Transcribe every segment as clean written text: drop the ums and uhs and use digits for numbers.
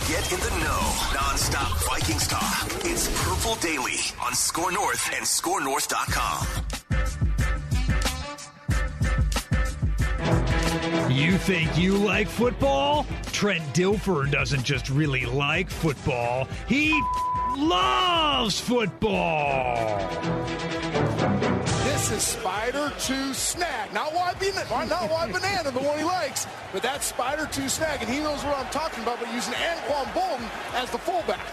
Get in the know. Non-stop Vikings talk. It's Purple Daily on Score North and ScoreNorth.com. You think you like football? Trent Dilfer doesn't just really like football. He loves football. This is Spider 2 Snag. Not White Banana, the one he likes, but that's Spider 2 Snag, and he knows what I'm talking about, but using Anquan Bolton as the fullback.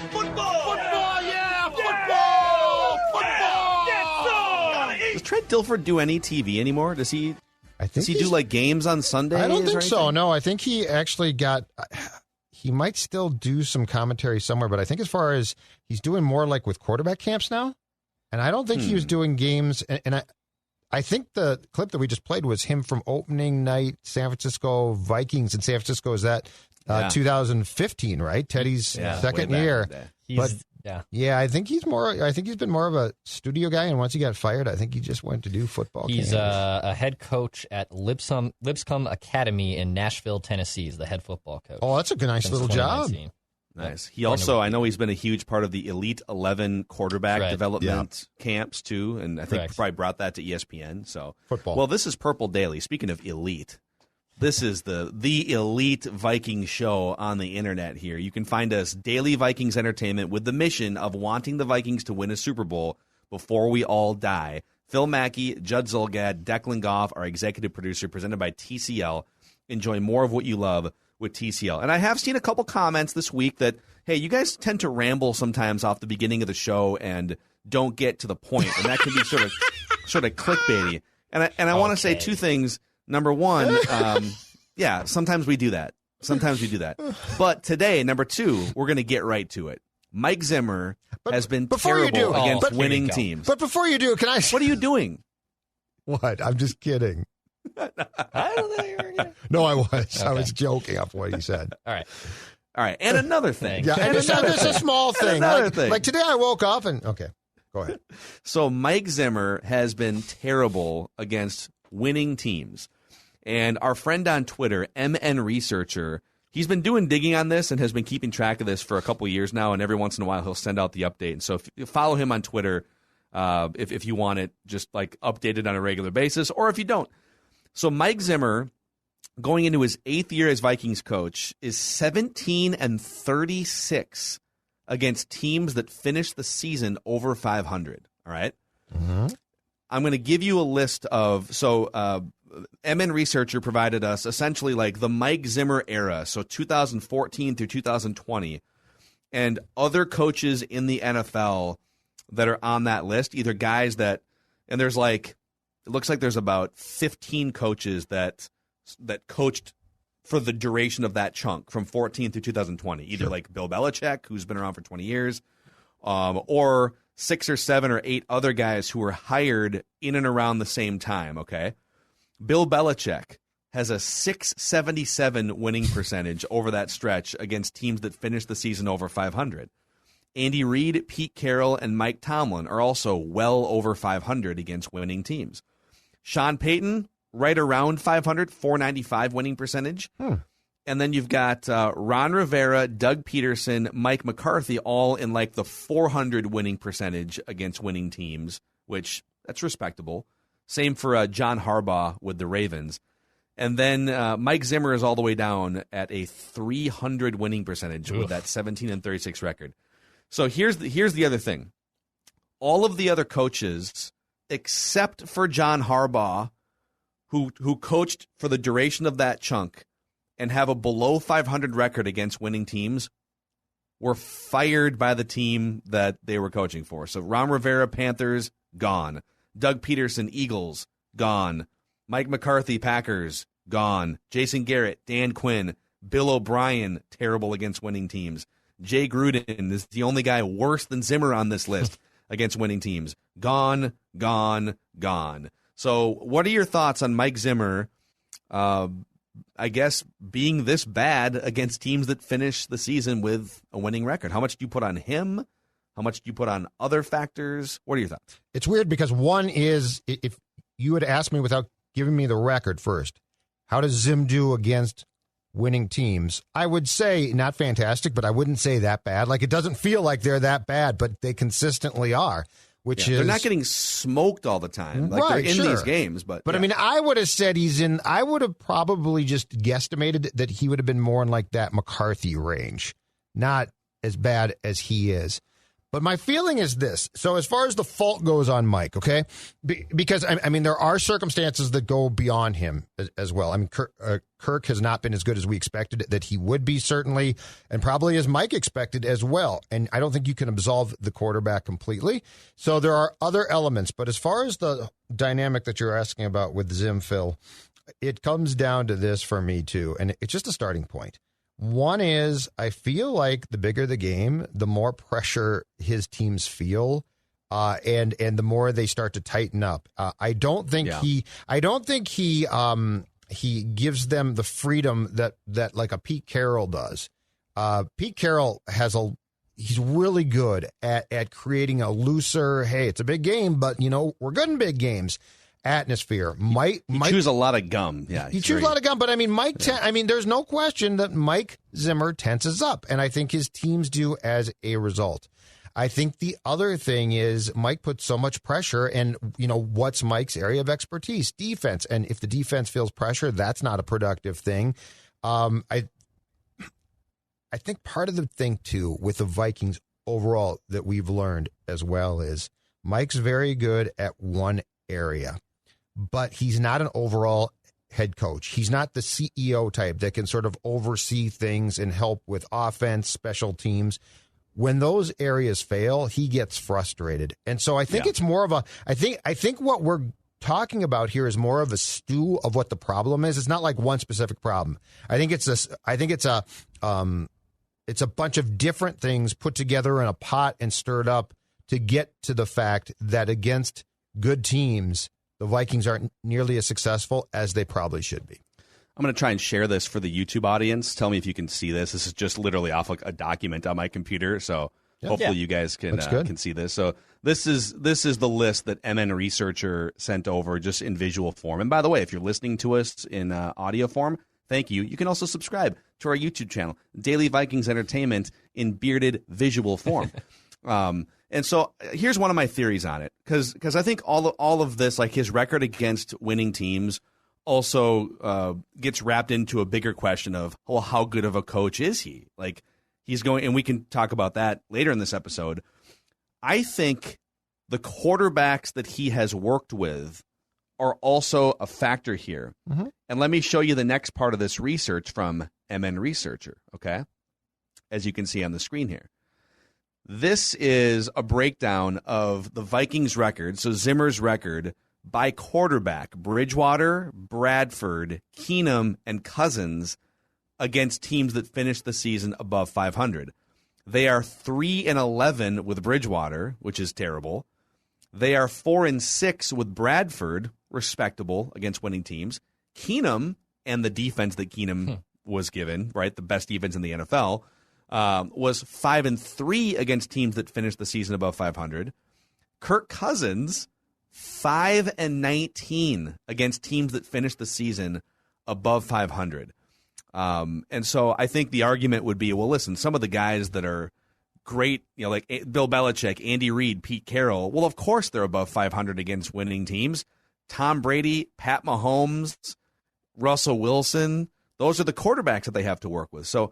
Football! Football, yeah! Football! Football! Does Trent Dilfer do any TV anymore? Does he do like games on Sundays? I don't think so. No, I think he actually he might still do some commentary somewhere, but I think as far as he's doing more like with quarterback camps now. And I don't think he was doing games. And I think the clip that we just played was him from opening night San Francisco Vikings in San Francisco. Is that 2015, right? Teddy's second year. I think he's been more of a studio guy. And once he got fired, I think he just went to do football. He's a head coach at Lipscomb Academy in Nashville, Tennessee. He's the head football coach. Oh, that's a nice little job. Nice. He also, I know he's been a huge part of the Elite 11 quarterback development camps, too, and I think probably brought that to ESPN. So football. Well, this is Purple Daily. Speaking of elite, this is the elite Vikings show on the internet here. You can find us Daily Vikings Entertainment with the mission of wanting the Vikings to win a Super Bowl before we all die. Phil Mackey, Judd Zulgad, Declan Goff, our executive producer, presented by TCL. Enjoy more of what you love with TCL. And I have seen a couple comments this week that, hey, you guys tend to ramble sometimes off the beginning of the show and don't get to the point, and that can be sort of clickbaity. And I want to say two things. Number one, sometimes we do that. But today, number two, we're going to get right to it. Mike Zimmer has been terrible against winning teams. But before you do, can I... What are you doing? What? I'm just kidding. I don't think you were gonna... No, I was. Okay. I was joking off what he said. All right. And another thing. And it's a small thing. Like today I woke up and... Okay, go ahead. So Mike Zimmer has been terrible against winning teams. And our friend on Twitter, MN Researcher, he's been doing digging on this and has been keeping track of this for a couple of years now. And every once in a while he'll send out the update. And so if you follow him on Twitter, if you want it just like updated on a regular basis, or if you don't. So Mike Zimmer, going into his 8th year as Vikings coach, is 17-36 against teams that finish the season over 500. All right? Mm-hmm. I'm going to give you a list of MN Researcher provided us essentially like the Mike Zimmer era, so 2014 through 2020, and other coaches in the NFL that are on that list, either guys that, and there's like, it looks like there's about 15 coaches that coached for the duration of that chunk from 14 through 2020, either like Bill Belichick, who's been around for 20 years, or 6 or 7 or 8 other guys who were hired in and around the same time, okay? Bill Belichick has a 677 winning percentage over that stretch against teams that finished the season over 500. Andy Reid, Pete Carroll, and Mike Tomlin are also well over 500 against winning teams. Sean Payton, right around 500, 495 winning percentage. And then you've got Ron Rivera, Doug Peterson, Mike McCarthy, all in like the 400 winning percentage against winning teams, which that's respectable. Same for John Harbaugh with the Ravens. And then Mike Zimmer is all the way down at a 300 winning percentage with that 17-36 record. So here's the other thing. All of the other coaches, except for John Harbaugh, who coached for the duration of that chunk and have a below 500 record against winning teams, were fired by the team that they were coaching for. So Ron Rivera, Panthers, gone. Doug Peterson, Eagles, gone. Mike McCarthy, Packers, gone. Jason Garrett, Dan Quinn, Bill O'Brien, terrible against winning teams. Jay Gruden is the only guy worse than Zimmer on this list against winning teams. Gone, gone, gone. So what are your thoughts on Mike Zimmer, I guess, being this bad against teams that finish the season with a winning record? How much do you put on him? How much do you put on other factors? What are your thoughts? It's weird because one is, if you had asked me without giving me the record first, how does Zim do against winning teams, I would say not fantastic, but I wouldn't say that bad. Like, it doesn't feel like they're that bad, but they consistently are, which is... They're not getting smoked all the time. Like, right, they're in these games, but... I mean, I would have said I would have probably just guesstimated that he would have been more in like that McCarthy range. Not as bad as he is. But my feeling is this. So as far as the fault goes on Mike, okay, because, I mean, there are circumstances that go beyond him as well. I mean, Kirk has not been as good as we expected that he would be, certainly, and probably as Mike expected as well. And I don't think you can absolve the quarterback completely. So there are other elements. But as far as the dynamic that you're asking about with Zim, Phil, it comes down to this for me, too. And it's just a starting point. One is, I feel like the bigger the game, the more pressure his teams feel, and the more they start to tighten up. I don't think he gives them the freedom that like a Pete Carroll does. Pete Carroll he's really good at creating a looser, hey, it's a big game, but we're good in big games atmosphere. Mike chews a lot of gum. Yeah, he chews a lot of gum, but I mean, there's no question that Mike Zimmer tenses up, and I think his teams do as a result. I think the other thing is Mike puts so much pressure, and what's Mike's area of expertise? Defense, and if the defense feels pressure, that's not a productive thing. I think part of the thing too with the Vikings overall that we've learned as well is Mike's very good at one area, but he's not an overall head coach. He's not the CEO type that can sort of oversee things and help with offense, special teams. When those areas fail, he gets frustrated. And so I think it's more of I think what we're talking about here is more of a stew of what the problem is. It's not like one specific problem. It's a bunch of different things put together in a pot and stirred up to get to the fact that against good teams, the Vikings aren't nearly as successful as they probably should be. I'm going to try and share this for the YouTube audience. Tell me if you can see this. This is just literally off like a document on my computer, so hopefully you guys can see this. So this is the list that MN Researcher sent over just in visual form. And by the way, if you're listening to us in audio form, thank you. You can also subscribe to our YouTube channel, Daily Vikings Entertainment, in bearded visual form. And so here's one of my theories on it, because I think all of this, like his record against winning teams, also gets wrapped into a bigger question of, well, how good of a coach is he? Like he's going, and we can talk about that later in this episode. I think the quarterbacks that he has worked with are also a factor here. Mm-hmm. And let me show you the next part of this research from MN Researcher, okay? As you can see on the screen here. This is a breakdown of the Vikings record, so Zimmer's record, by quarterback, Bridgewater, Bradford, Keenum, and Cousins against teams that finished the season above 500. They are 3-11 with Bridgewater, which is terrible. They are 4-6 with Bradford, respectable against winning teams. Keenum and the defense that Keenum was given, right, the best defense in the NFL, was 5-3 against teams that finished the season above 500. Kirk Cousins, 5-19 against teams that finished the season above 500. And so I think the argument would be, well, listen, some of the guys that are great, like Bill Belichick, Andy Reid, Pete Carroll, well, of course they're above 500 against winning teams. Tom Brady, Pat Mahomes, Russell Wilson, those are the quarterbacks that they have to work with. So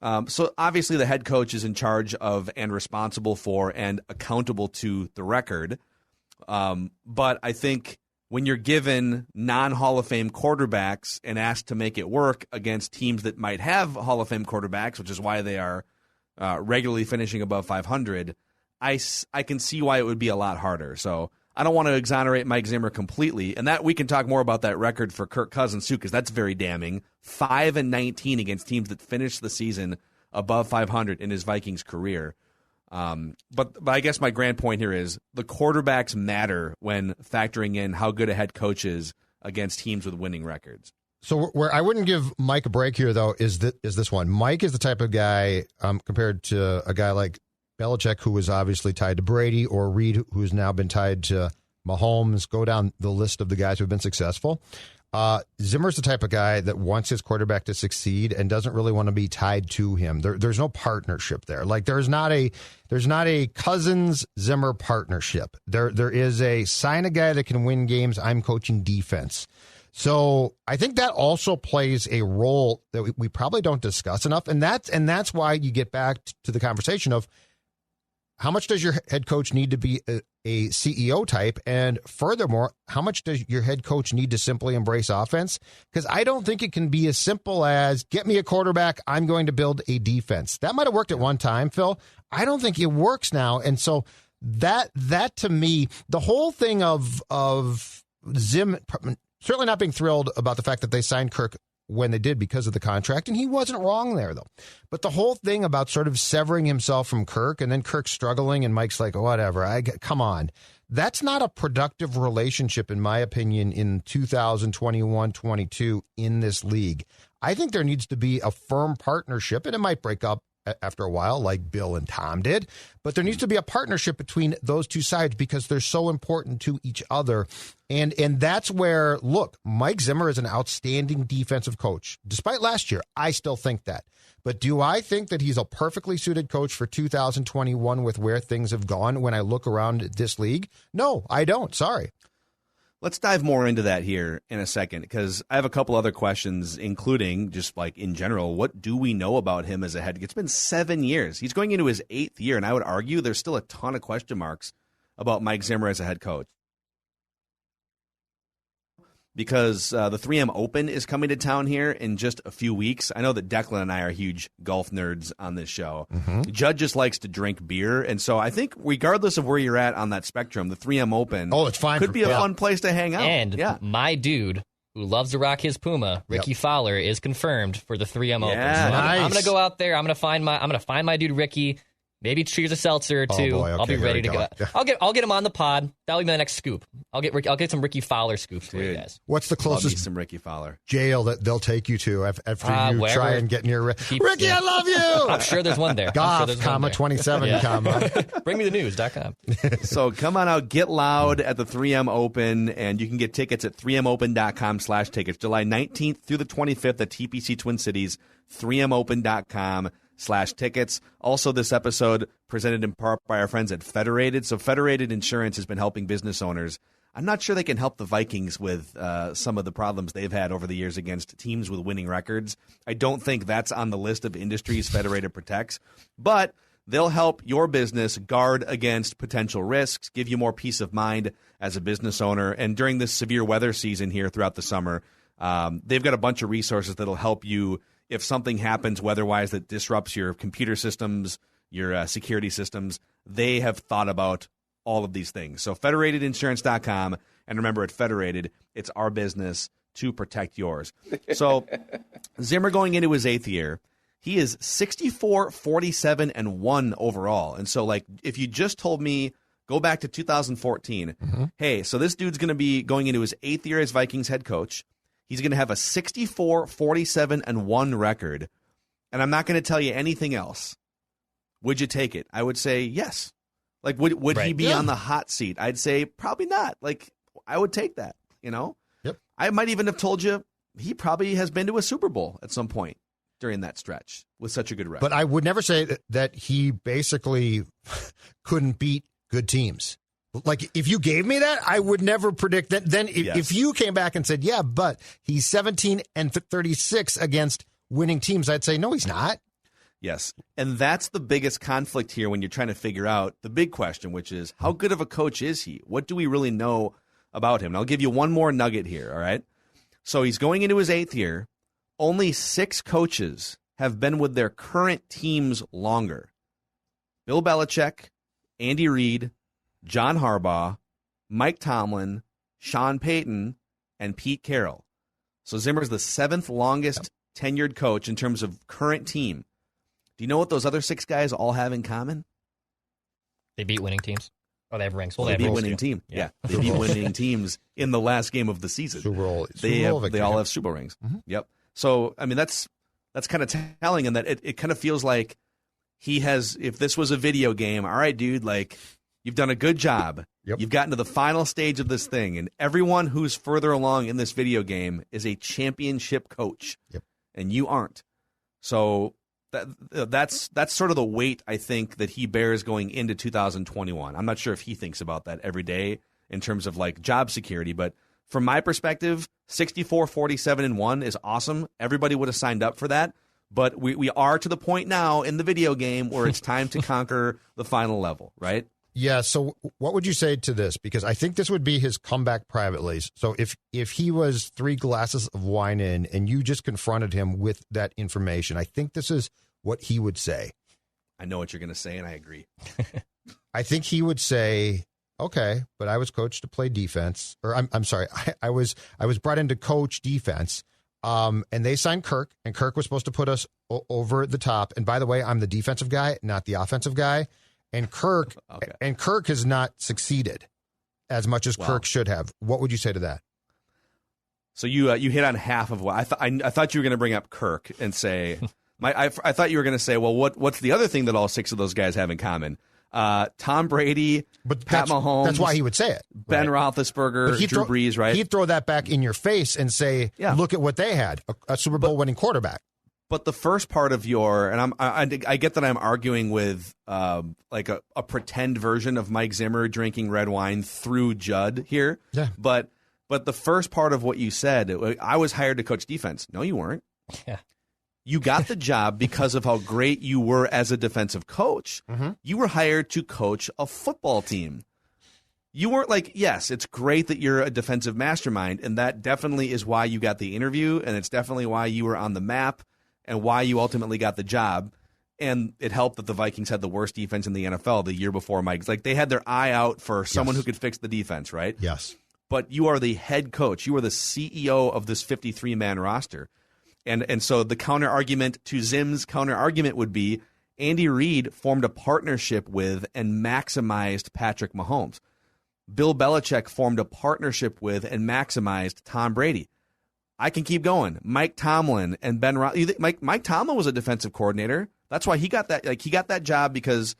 obviously the head coach is in charge of and responsible for and accountable to the record. But I think when you're given non-Hall of Fame quarterbacks and asked to make it work against teams that might have Hall of Fame quarterbacks, which is why they are regularly finishing above 500, I can see why it would be a lot harder. So I don't want to exonerate Mike Zimmer completely, and that we can talk more about that record for Kirk Cousins too, because that's very damning. 5-19 against teams that finished the season above 500 in his Vikings career. But I guess my grand point here is the quarterbacks matter when factoring in how good a head coach is against teams with winning records. So where I wouldn't give Mike a break here, though, is this one. Mike is the type of guy, compared to a guy like Belichick, who was obviously tied to Brady, or Reid, who's now been tied to Mahomes. Go down the list of the guys who have been successful. Zimmer's the type of guy that wants his quarterback to succeed and doesn't really want to be tied to him. There's no partnership there. Like there's not a Cousins Zimmer partnership. There is a sign a guy that can win games. I'm coaching defense. So I think that also plays a role that we probably don't discuss enough, and that's why you get back to the conversation of how much does your head coach need to be a CEO type? And furthermore, how much does your head coach need to simply embrace offense? Because I don't think it can be as simple as get me a quarterback, I'm going to build a defense. That might have worked at one time, Phil. I don't think it works now. And so that to me, the whole thing of Zim certainly not being thrilled about the fact that they signed Kirk when they did because of the contract, and he wasn't wrong there, though. But the whole thing about sort of severing himself from Kirk and then Kirk struggling and Mike's like, whatever, come on. That's not a productive relationship, in my opinion, in 2021-22 in this league. I think there needs to be a firm partnership, and it might break up after a while, like Bill and Tom did. But there needs to be a partnership between those two sides because they're so important to each other. And that's where, look, Mike Zimmer is an outstanding defensive coach. Despite last year, I still think that. But do I think that he's a perfectly suited coach for 2021 with where things have gone when I look around this league? No, I don't. Sorry. Let's dive more into that here in a second, because I have a couple other questions, including just like in general, what do we know about him as a head coach? It's been 7 years. He's going into his 8th year, and I would argue there's still a ton of question marks about Mike Zimmer as a head coach. Because the 3M Open is coming to town here in just a few weeks. I know that Declan and I are huge golf nerds on this show. Mm-hmm. Judd just likes to drink beer, and so I think regardless of where you're at on that spectrum, the 3M Open it's fine could be a fun place to hang out. And my dude who loves to rock his Puma, Ricky Fowler, is confirmed for the 3M Open. So I'm going to go out there. I'm going to find my dude Ricky. Maybe cheers a seltzer or two. Boy, okay, I'll be ready to go. Yeah. I'll get him on the pod. That'll be my next scoop. I'll get some Ricky Fowler scoops for you guys. What's the closest some Ricky Fowler jail that they'll take you to after you try and get near Ricky? I love you. I'm sure there's one there. Goff, 27, comma. Bring me the news.com. So come on out, get loud at the 3M Open, and you can get tickets at 3mopen.com/tickets. July 19th through the 25th at TPC Twin Cities, 3mopen.com/tickets. Also, this episode presented in part by our friends at Federated. So Federated Insurance has been helping business owners. I'm not sure they can help the Vikings with some of the problems they've had over the years against teams with winning records. I don't think that's on the list of industries Federated protects, but they'll help your business guard against potential risks, give you more peace of mind as a business owner. And during this severe weather season here throughout the summer, they've got a bunch of resources that'll help you if something happens weather-wise that disrupts your computer systems, your security systems. They have thought about all of these things. So federatedinsurance.com, and remember, at Federated, it's our business to protect yours. So Zimmer going into his 8th year, he is 64, 47, and 1 overall. And so, like, if you just told me, go back to 2014, hey, so this dude's going to be going into his 8th year as Vikings head coach. He's going to have a 64, 47, and 1 record, and I'm not going to tell you anything else. Would you take it? I would say yes. Like, would he be on the hot seat? I'd say probably not. Like, I would take that, you know? Yep. I might even have told you he probably has been to a Super Bowl at some point during that stretch with such a good record. But I would never say that he basically couldn't beat good teams. Like, if you gave me that, I would never predict that. Then if you came back and said, yeah, but he's 17 and 36 against winning teams, I'd say, no, he's not. Yes. And that's the biggest conflict here when you're trying to figure out the big question, which is, how good of a coach is he? What do we really know about him? And I'll give you one more nugget here, all right? So he's going into his 8th year. Only 6 coaches have been with their current teams longer. Bill Belichick, Andy Reid, John Harbaugh, Mike Tomlin, Sean Payton, and Pete Carroll. So Zimmer's the 7th longest tenured coach in terms of current team. Do you know what those other 6 guys all have in common? They beat winning teams. Oh, they have rings. Well, they beat winning team. Yeah. They beat winning teams in the last game of the season. Super Bowl they all have Super Bowl rings. Mm-hmm. Yep. So, I mean, that's kind of telling in that it kind of feels like he has, if this was a video game, all right, dude, like, you've done a good job. Yep. You've gotten to the final stage of this thing, and everyone who's further along in this video game is a championship coach, and you aren't. So that's sort of the weight, I think, that he bears going into 2021. I'm not sure if he thinks about that every day in terms of like job security, but from my perspective, 64-47-1 is awesome. Everybody would have signed up for that. But we are to the point now in the video game where it's time to conquer the final level, right? Yeah, so what would you say to this? Because I think this would be his comeback privately. So if he was 3 glasses of wine in and you just confronted him with that information, I think this is what he would say. I know what you're going to say, and I agree. I think he would say, okay, but I was coached to play defense. Or I'm sorry, I was brought in to coach defense. And they signed Kirk, and Kirk was supposed to put us over the top. And by the way, I'm the defensive guy, not the offensive guy. And Kirk has not succeeded as much as Kirk should have. What would you say to that? So you hit on half of what I thought you were going to bring up Kirk and say I thought you were going to say, well, what's the other thing that all 6 of those guys have in common? Tom Brady, Pat Mahomes. That's why he would say it. Ben Roethlisberger, Drew Brees, right? He'd throw that back in your face and say, look at what they had, a Super Bowl winning quarterback. But the first part of I get that I'm arguing with like a pretend version of Mike Zimmer drinking red wine through Judd here. Yeah. But the first part of what you said, I was hired to coach defense. No, you weren't. Yeah. You got the job because of how great you were as a defensive coach. Mm-hmm. You were hired to coach a football team. You weren't like, yes, it's great that you're a defensive mastermind, and that definitely is why you got the interview, and it's definitely why you were on the map and why you ultimately got the job. And it helped that the Vikings had the worst defense in the NFL the year before Mike. Like, they had their eye out for someone who could fix the defense, right? Yes. But you are the head coach. You are the CEO of this 53-man roster. And so the counter-argument to Zim's counter-argument would be Andy Reid formed a partnership with and maximized Patrick Mahomes. Bill Belichick formed a partnership with and maximized Tom Brady. I can keep going. Mike Tomlin and Ben Mike Tomlin was a defensive coordinator. That's why he got that. Like, he got that job because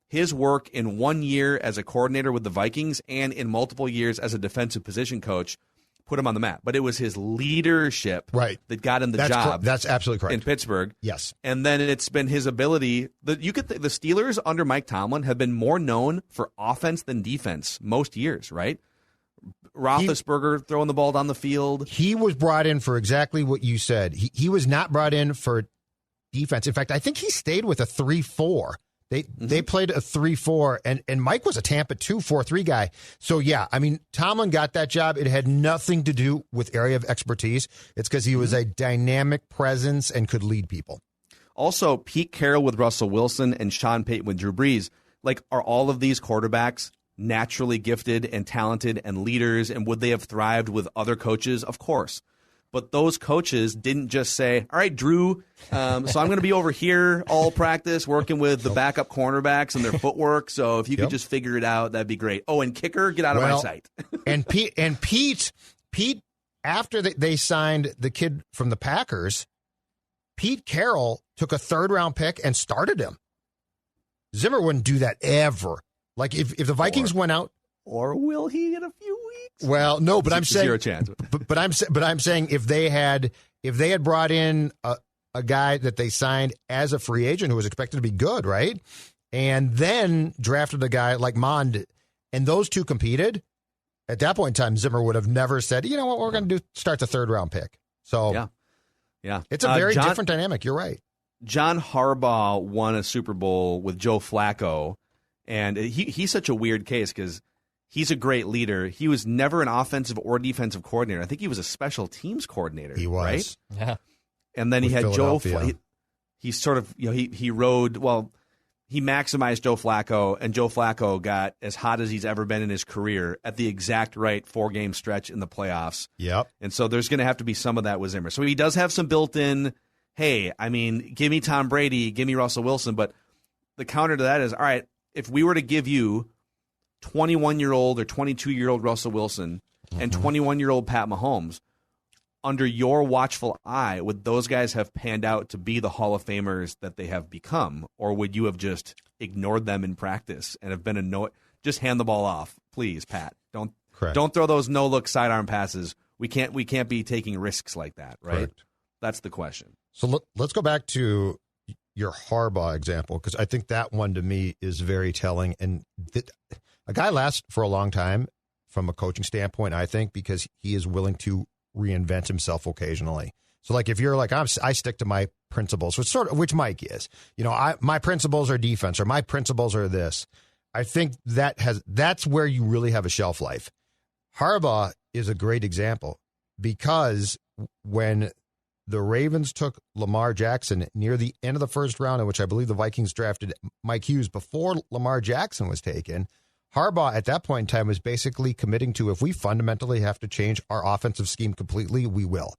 his work in 1 year as a coordinator with the Vikings and in multiple years as a defensive position coach put him on the map. But it was his leadership that got him the job. That's absolutely correct. In Pittsburgh. Yes. And then it's been his ability. The Steelers under Mike Tomlin have been more known for offense than defense most years, right? Roethlisberger throwing the ball down the field. He was brought in for exactly what you said. He was not brought in for defense. In fact, I think he stayed with a 3-4. They played a 3-4, and Mike was a Tampa 2-4-3 guy. So, yeah, I mean, Tomlin got that job. It had nothing to do with area of expertise. It's because he was a dynamic presence and could lead people. Also, Pete Carroll with Russell Wilson and Sean Payton with Drew Brees. Like, are all of these quarterbacks naturally gifted and talented and leaders, and would they have thrived with other coaches? Of course. But those coaches didn't just say, all right, Drew, so I'm going to be over here all practice working with the backup cornerbacks and their footwork. So if you could just figure it out, that'd be great. Oh, and kicker, get out of my sight. and Pete, after they signed the kid from the Packers, Pete Carroll took a 3rd-round pick and started him. Zimmer wouldn't do that ever. Like, if the Vikings went out. Or will he in a few weeks? Well, no, but I'm saying 0 chance. But I'm saying if they had brought in a guy that they signed as a free agent who was expected to be good, right, and then drafted a guy like Mond, and those two competed, at that point in time, Zimmer would have never said, you know what, we're going to do, start the 3rd-round pick. So yeah, it's a very different dynamic. You're right. John Harbaugh won a Super Bowl with Joe Flacco, and he's such a weird case because he's a great leader. He was never an offensive or defensive coordinator. I think he was a special teams coordinator. He was. Right? Yeah. And then he had Joe. He sort of, he rode, he maximized Joe Flacco, and Joe Flacco got as hot as he's ever been in his career at the exact right 4-game stretch in the playoffs. Yep. And so there's going to have to be some of that with Zimmer. So he does have some built-in, hey, I mean, give me Tom Brady, give me Russell Wilson. But the counter to that is, all right, if we were to give you 21-year-old or 22-year-old Russell Wilson and 21-year-old Pat Mahomes, under your watchful eye, would those guys have panned out to be the Hall of Famers that they have become? Or would you have just ignored them in practice and have been annoyed? just hand the ball off, please, Pat. Correct. Don't throw those no-look sidearm passes. We can't be taking risks like that, right? Correct. That's the question. So let's go back to your Harbaugh example, because I think that one to me is very telling. And a guy lasts for a long time from a coaching standpoint, I think, because he is willing to reinvent himself occasionally. So, like, if you're like, I stick to my principles, which Mike is, my principles are defense, or my principles are this. I think that's where you really have a shelf life. Harbaugh is a great example, because when the Ravens took Lamar Jackson near the end of the first round, in which I believe the Vikings drafted Mike Hughes before Lamar Jackson was taken, Harbaugh at that point in time was basically committing to, if we fundamentally have to change our offensive scheme completely, we will.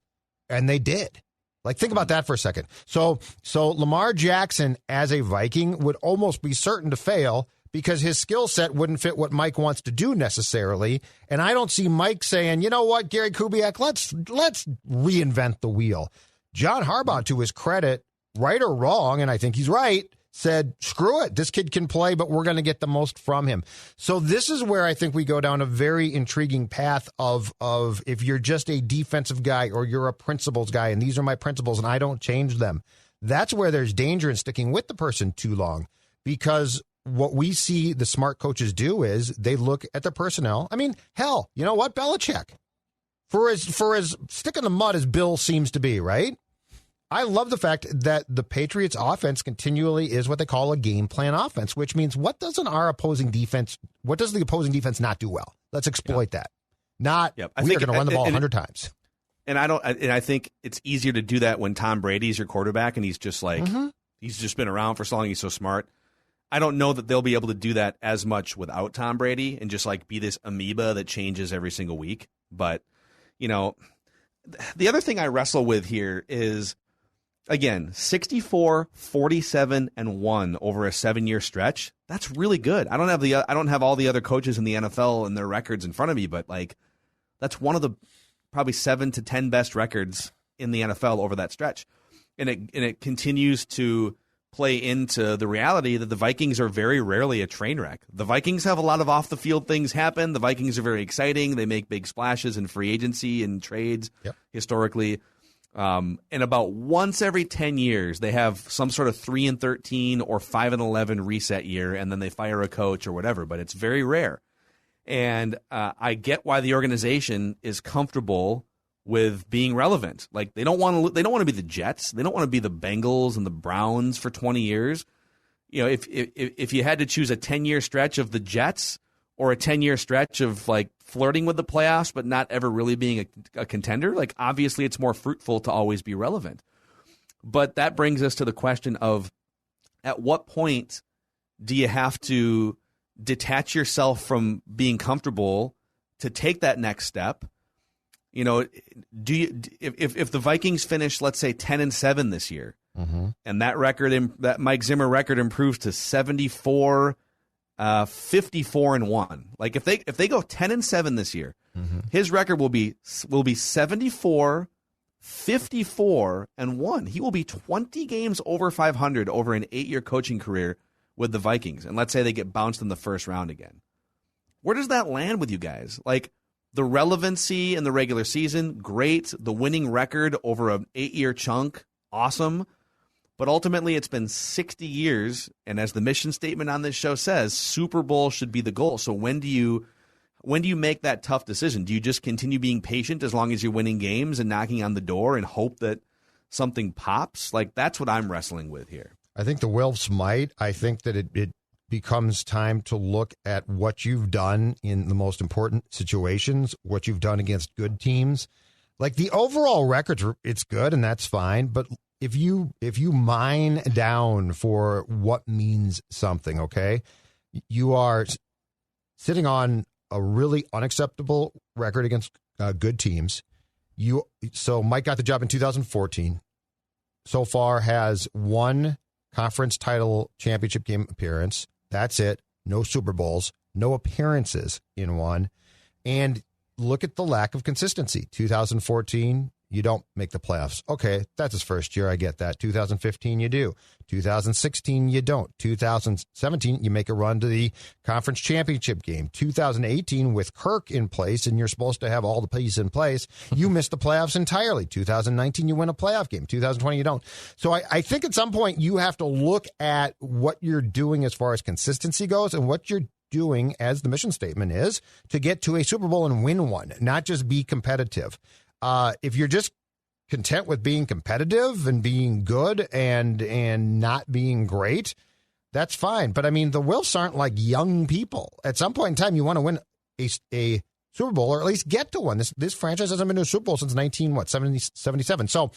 And they did. Like, think about that for a second. So Lamar Jackson as a Viking would almost be certain to fail, because his skill set wouldn't fit what Mike wants to do necessarily. And I don't see Mike saying, you know what, Gary Kubiak, let's reinvent the wheel. John Harbaugh, to his credit, right or wrong, and I think he's right, said, screw it, this kid can play, but we're going to get the most from him. So this is where I think we go down a very intriguing path of if you're just a defensive guy or you're a principles guy, and these are my principles and I don't change them. That's where there's danger in sticking with the person too long, because what we see the smart coaches do is they look at the personnel. I mean, hell, you know what? Belichick, for as stick in the mud as Bill seems to be, right? I love the fact that the Patriots offense continually is what they call a game plan offense, which means what does the opposing defense not do well? Let's exploit that. We're going to run the ball 100 times. And I think it's easier to do that when Tom Brady's your quarterback and he's just like, he's just been around for so long, he's so smart. I don't know that they'll be able to do that as much without Tom Brady and just like be this amoeba that changes every single week. But, the other thing I wrestle with here is, again, 64, 47, and 1 over a 7-year stretch. That's really good. I don't have all the other coaches in the NFL and their records in front of me, but like that's one of the probably 7 to 10 best records in the NFL over that stretch. And it continues to play into the reality that the Vikings are very rarely a train wreck. The Vikings have a lot of off-the-field things happen. The Vikings are very exciting. They make big splashes in free agency and trades historically. And about once every 10 years, they have some sort of 3-13 or 5-11 reset year, and then they fire a coach or whatever, but it's very rare. And I get why the organization is comfortable with being relevant. Like, they don't want to be the Jets. They don't want to be the Bengals and the Browns for 20 years. If you had to choose a 10-year stretch of the Jets or a 10-year stretch of like flirting with the playoffs but not ever really being a contender, like obviously it's more fruitful to always be relevant. But that brings us to the question of, at what point do you have to detach yourself from being comfortable to take that next step? If the Vikings finish, let's say 10-7 this year, and that Mike Zimmer record improves to 74, 54-1. Like if they go 10-7 this year, his record will be 74, 54-1. He will be 20 games over 500 over an 8-year coaching career with the Vikings. And let's say they get bounced in the first round again. Where does that land with you guys? Like, the relevancy in the regular season, great. The winning record over an 8-year chunk, awesome. But ultimately, it's been 60 years, and as the mission statement on this show says, Super Bowl should be the goal. So when do you make that tough decision? Do you just continue being patient as long as you're winning games and knocking on the door and hope that something pops? Like, that's what I'm wrestling with here. I think the Wilfs might. I think that it becomes time to look at what you've done in the most important situations, what you've done against good teams. Like, the overall records, it's good and that's fine, but if you mine down for what means something, okay, you are sitting on a really unacceptable record against good teams. So Mike got the job in 2014. So far has one conference title championship game appearance. That's it. No Super Bowls, no appearances in one. And look at the lack of consistency. 2014, you don't make the playoffs. Okay, that's his first year. I get that. 2015, you do. 2016, you don't. 2017, you make a run to the conference championship game. 2018, with Kirk in place, and you're supposed to have all the pieces in place, you miss the playoffs entirely. 2019, you win a playoff game. 2020, you don't. So I think at some point you have to look at what you're doing as far as consistency goes and what you're doing, as the mission statement is, to get to a Super Bowl and win one, not just be competitive. If you're just content with being competitive and being good and not being great, that's fine. But I mean, the Wilfs aren't like young people. At some point in time, you want to win a Super Bowl, or at least get to one. This franchise hasn't been to a Super Bowl since 1977. So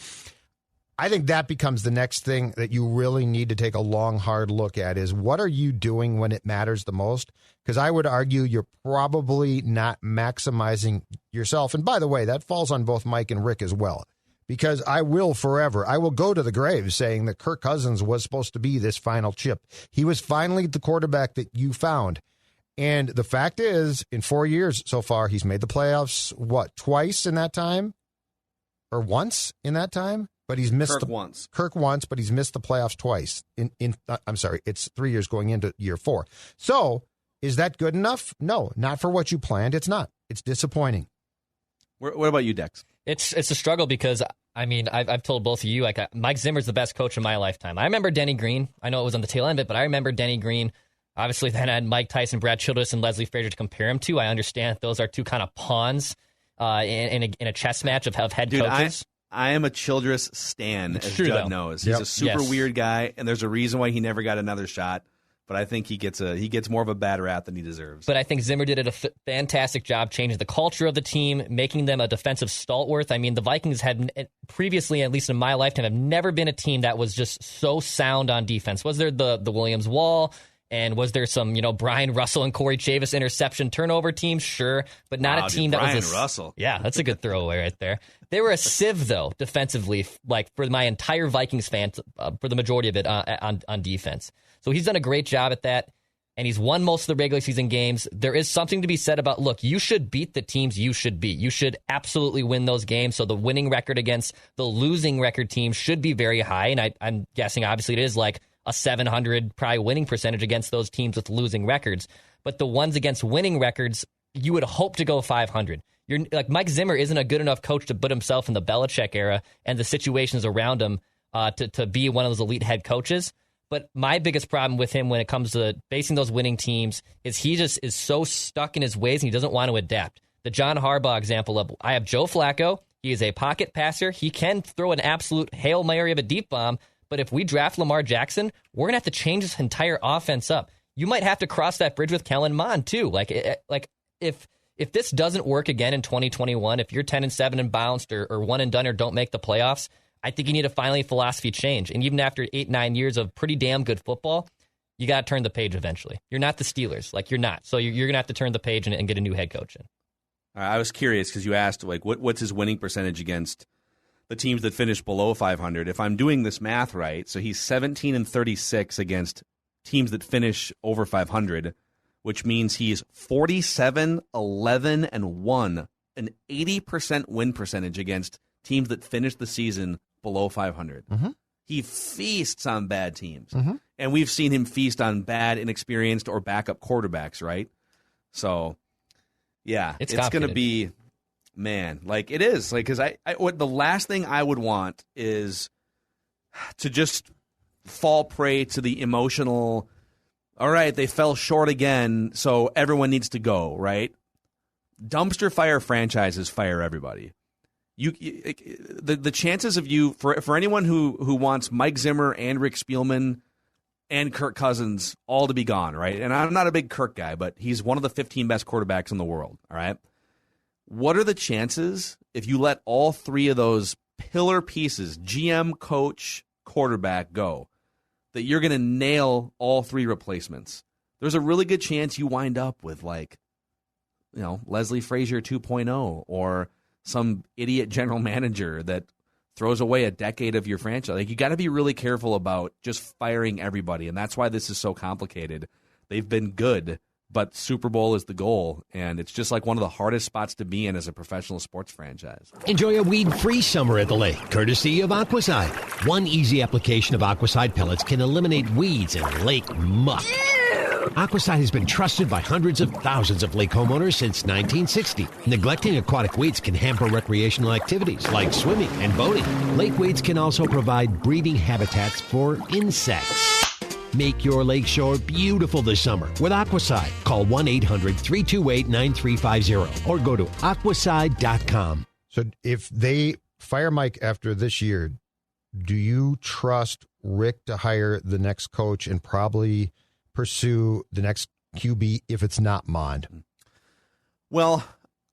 I think that becomes the next thing that you really need to take a long, hard look at, is what are you doing when it matters the most? Because I would argue you're probably not maximizing yourself. And by the way, that falls on both Mike and Rick as well. Because I will go to the grave saying that Kirk Cousins was supposed to be this final chip. He was finally the quarterback that you found. And the fact is, in 4 years so far, he's made the playoffs, twice in that time? Or once in that time? But he's missed Kirk once, but he's missed the playoffs twice. I'm sorry, it's 3 years going into year 4. So is that good enough? No, not for what you planned. It's not. It's disappointing. What about you, Dex? It's a struggle because, I mean, I've told both of you, Mike Zimmer's the best coach in my lifetime. I remember Denny Green. I know it was on the tail end of it, but I remember Denny Green. Obviously, then I had Mike Tyson, Brad Childress, and Leslie Frazier to compare him to. I understand those are two kind of pawns in a chess match of head coaches. I am a Childress stan, as Judd knows. He's a super weird guy, and there's a reason why he never got another shot. But I think he gets more of a bad rap than he deserves. But I think Zimmer did a fantastic job changing the culture of the team, making them a defensive stalwart. I mean, the Vikings had previously, at least in my lifetime, have never been a team that was just so sound on defense. Was there the Williams Wall? And was there some, Brian Russell and Corey Chavis interception turnover team? Sure, but not a team that Brian was Russell. Yeah, that's a good throwaway right there. They were a sieve, though, defensively, for my entire Vikings fans, for the majority of it on defense. So he's done a great job at that, and he's won most of the regular season games. There is something to be said about, look, you should beat the teams you should beat. You should absolutely win those games. So the winning record against the losing record team should be very high, and I'm guessing, obviously, it is like a 700 probably winning percentage against those teams with losing records. But the ones against winning records, you would hope to go 500. Mike Zimmer isn't a good enough coach to put himself in the Belichick era and the situations around him to be one of those elite head coaches. But my biggest problem with him when it comes to facing those winning teams is he just is so stuck in his ways and he doesn't want to adapt. The John Harbaugh example of, I have Joe Flacco. He is a pocket passer. He can throw an absolute Hail Mary of a deep bomb. But if we draft Lamar Jackson, we're going to have to change this entire offense up. You might have to cross that bridge with Kellen Mond, too. If this doesn't work again in 2021, if you're 10-7 and bounced or one and done or don't make the playoffs, I think you need to finally philosophy change. And even after 8-9 years of pretty damn good football, you got to turn the page eventually. You're not the Steelers. You're not. So you're going to have to turn the page and get a new head coach in. I was curious because you asked, what's his winning percentage against the teams that finish below 500. If I'm doing this math right, so he's 17-36 against teams that finish over 500, which means he's 47-11-1, an 80% win percentage against teams that finish the season below 500. Mm-hmm. He feasts on bad teams, and we've seen him feast on bad, inexperienced, or backup quarterbacks, right? So, yeah, it's going to be... Man, it is because the last thing I would want is to just fall prey to the emotional. All right, they fell short again, so everyone needs to go. Right? Dumpster fire franchises fire everybody. The chances of you for anyone who wants Mike Zimmer and Rick Spielman and Kirk Cousins all to be gone. Right? And I'm not a big Kirk guy, but he's one of the 15 best quarterbacks in the world. All right. What are the chances if you let all three of those pillar pieces, GM, coach, quarterback, go, that you're going to nail all three replacements? There's a really good chance you wind up with Leslie Frazier 2.0 or some idiot general manager that throws away a decade of your franchise. You got to be really careful about just firing everybody, and that's why this is so complicated. They've been good, but Super Bowl is the goal, and it's just like one of the hardest spots to be in as a professional sports franchise. Enjoy a weed-free summer at the lake, courtesy of Aquaside. One easy application of Aquaside pellets can eliminate weeds and lake muck. Aquaside has been trusted by hundreds of thousands of lake homeowners since 1960. Neglecting aquatic weeds can hamper recreational activities like swimming and boating. Lake weeds can also provide breeding habitats for insects. Make your lakeshore beautiful this summer with Aquaside. Call 1-800-328-9350 or go to aquaside.com. So if they fire Mike after this year, do you trust Rick to hire the next coach and probably pursue the next QB if it's not Mond? Well,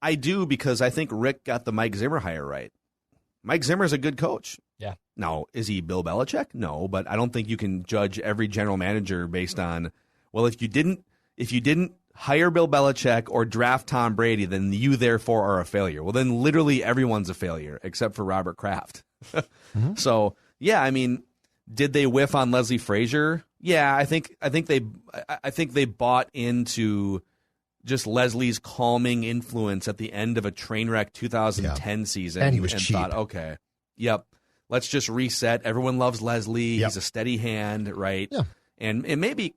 I do, because I think Rick got the Mike Zimmer hire right. Mike Zimmer's a good coach. Yeah. Now, is he Bill Belichick? No, but I don't think you can judge every general manager based on, well, if you didn't hire Bill Belichick or draft Tom Brady, then you therefore are a failure. Well, then literally everyone's a failure except for Robert Kraft. Mm-hmm. So, yeah, I mean, did they whiff on Leslie Frazier? Yeah, I think they bought into just Leslie's calming influence at the end of a train wreck 2010 season, and he was cheap. Thought, okay, yep, let's just reset. Everyone loves Leslie. Yep. He's a steady hand, right? Yeah. And maybe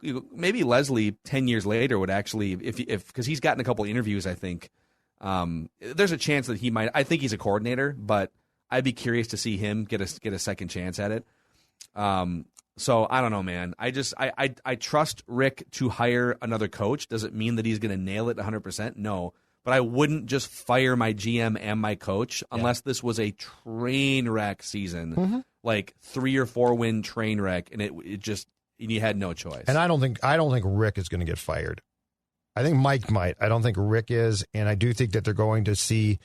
Leslie 10 years later would actually, if because he's gotten a couple interviews, I think there's a chance that he might. I think he's a coordinator, but I'd be curious to see him get a second chance at it. So I don't know, man. I trust Rick to hire another coach. Does it mean that he's going to nail it 100%? No. But I wouldn't just fire my GM and my coach unless this was a train wreck season, like 3 or 4 win train wreck, and you had no choice. And I don't think Rick is going to get fired. I think Mike might. I don't think Rick is, and I do think that they're going to see,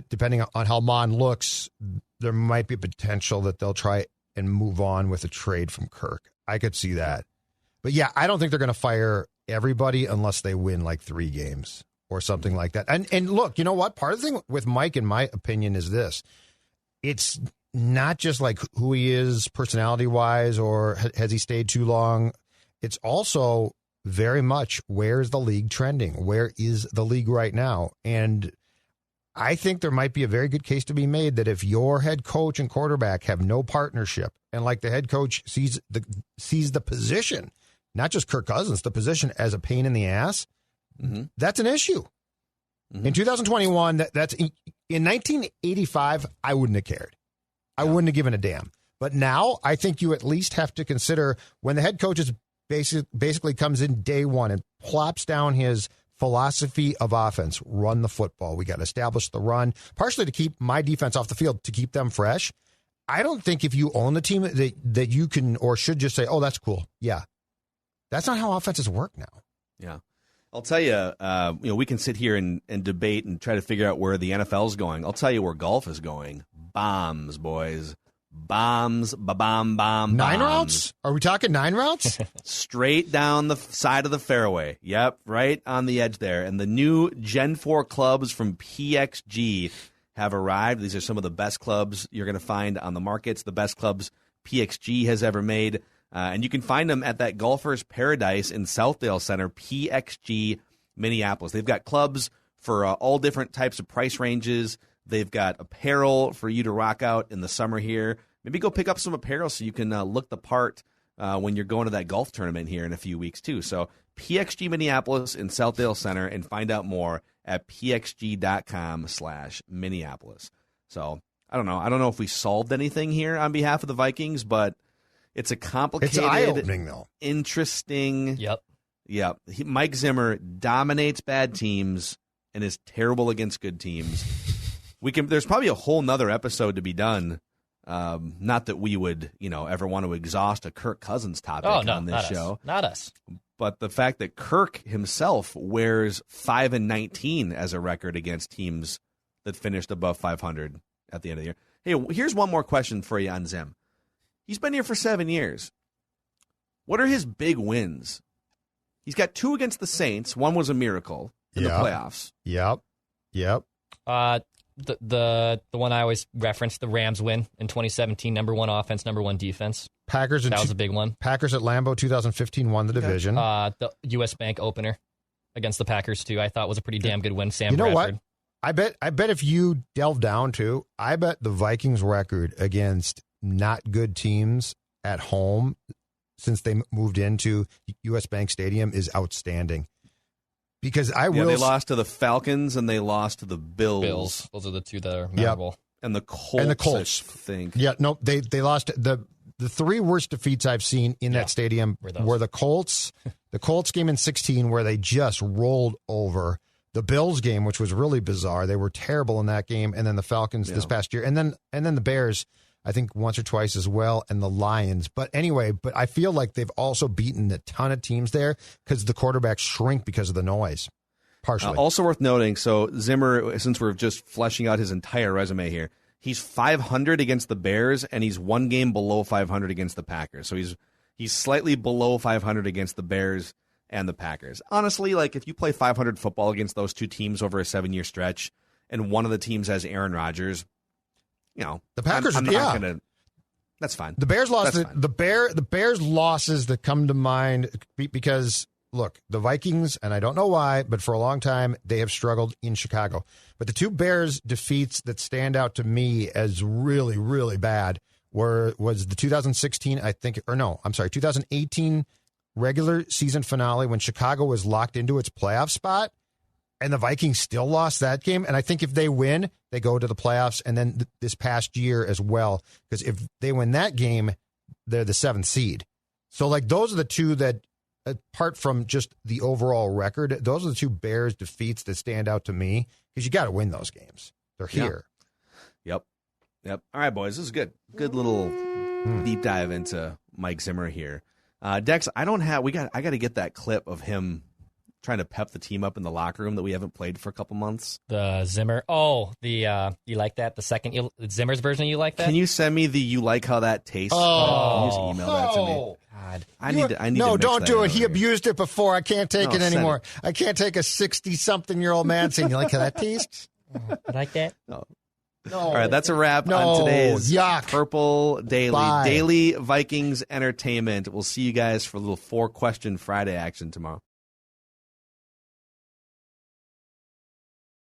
depending on how Mon looks, there might be potential that they'll try and move on with a trade from Kirk. I could see that. But yeah, I don't think they're going to fire everybody unless they win like 3 games or something like that. And look, you know what? Part of the thing with Mike, in my opinion, is this. It's not just like who he is personality-wise or has he stayed too long. It's also very much where's the league trending? Where is the league right now? And I think there might be a very good case to be made that if your head coach and quarterback have no partnership, and like the head coach sees the position, not just Kirk Cousins, the position as a pain in the ass, that's an issue. In 2021, that's in 1985, I wouldn't have cared. I wouldn't have given a damn. But now I think you at least have to consider when the head coach is basically comes in day one and plops down his philosophy of offense, run the football. We got to establish the run, partially to keep my defense off the field, to keep them fresh. I don't think if you own the team that you can or should just say, oh, that's cool. Yeah. That's not how offenses work now. Yeah. I'll tell you, we can sit here and debate and try to figure out where the NFL is going. I'll tell you where golf is going. Bombs, boys. Bombs, ba-bomb, bomb, 9 routes? Are we talking 9 routes? Straight down the side of the fairway. Yep, right on the edge there. And the new Gen 4 clubs from PXG have arrived. These are some of the best clubs you're going to find on the markets, the best clubs PXG has ever made. And you can find them at that Golfer's Paradise in Southdale Center, PXG Minneapolis. They've got clubs for all different types of price ranges. They've got apparel for you to rock out in the summer here. Maybe go pick up some apparel so you can look the part when you're going to that golf tournament here in a few weeks, too. So PXG Minneapolis in Southdale Center, and find out more at pxg.com/Minneapolis. So I don't know. I don't know if we solved anything here on behalf of the Vikings, but it's a complicated, it's eye-opening, though. Interesting. Yep. Mike Zimmer dominates bad teams and is terrible against good teams. There's probably a whole nother episode to be done. Not that we would, ever want to exhaust a Kirk Cousins topic on this show. Not us. But the fact that Kirk himself wears 5-19 as a record against teams that finished above 500 at the end of the year. Hey, here's one more question for you on Zim. He's been here for 7 years. What are his big wins? He's got 2 against the Saints. One was a miracle in the playoffs. Yep. The one I always reference, the Rams win in 2017, number 1 offense, number 1 defense. That was a big one. Packers at Lambeau 2015 won the division. The U.S. Bank opener against the Packers too. I thought was a pretty damn good win. Sam You know Bradford. what? I bet if you delve down to, I bet the Vikings record against not good teams at home since they moved into U.S. Bank Stadium is outstanding. Because they lost to the Falcons and they lost to the Bills. Those are the two that are memorable. Yep. And the Colts. I think. Yeah, no, they lost the three worst defeats I've seen in that stadium were the Colts, the Colts game in 2016 where they just rolled over, the Bills game, which was really bizarre. They were terrible in that game, and then the Falcons this past year, and then the Bears, I think once or twice as well, and the Lions. But anyway, I feel like they've also beaten a ton of teams there because the quarterbacks shrink because of the noise. Partially. Also worth noting, so Zimmer, since we're just fleshing out his entire resume here, he's 500 against the Bears, and he's one game below 500 against the Packers. So he's slightly below 500 against the Bears and the Packers. Honestly, like if you play 500 football against those two teams over a 7-year stretch, and one of the teams has Aaron Rodgers, the Packers. I'm not gonna. That's fine. The Bears lost. The Bears losses that come to mind because. Look, the Vikings, and I don't know why, but for a long time, they have struggled in Chicago. But the two Bears defeats that stand out to me as really, really bad was the 2016, 2018 regular season finale when Chicago was locked into its playoff spot, and the Vikings still lost that game. And I think if they win, they go to the playoffs, and then this past year as well, because if they win that game, they're the 7th seed. So, like, those are the two that, apart from just the overall record, those are the two Bears defeats that stand out to me because you got to win those games. They're here. Yep. All right, boys. This is good. Good little deep dive into Mike Zimmer here. Dex, I got to get that clip of him trying to pep the team up in the locker room that we haven't played for a couple months. The Zimmer. Oh, you like that? The second Zimmer's version, you like that? Can you send me the "you like how that tastes"? Can you just email that to me? God. I need No, to don't do it. He here. abused it before. I can't take it anymore. I can't take a 60-something-year-old man saying, "You like how that tastes?" You like that? No. All right, that's a wrap on today's Purple Daily. Bye. Daily Vikings Entertainment. We'll see you guys for a little 4-question Friday action tomorrow.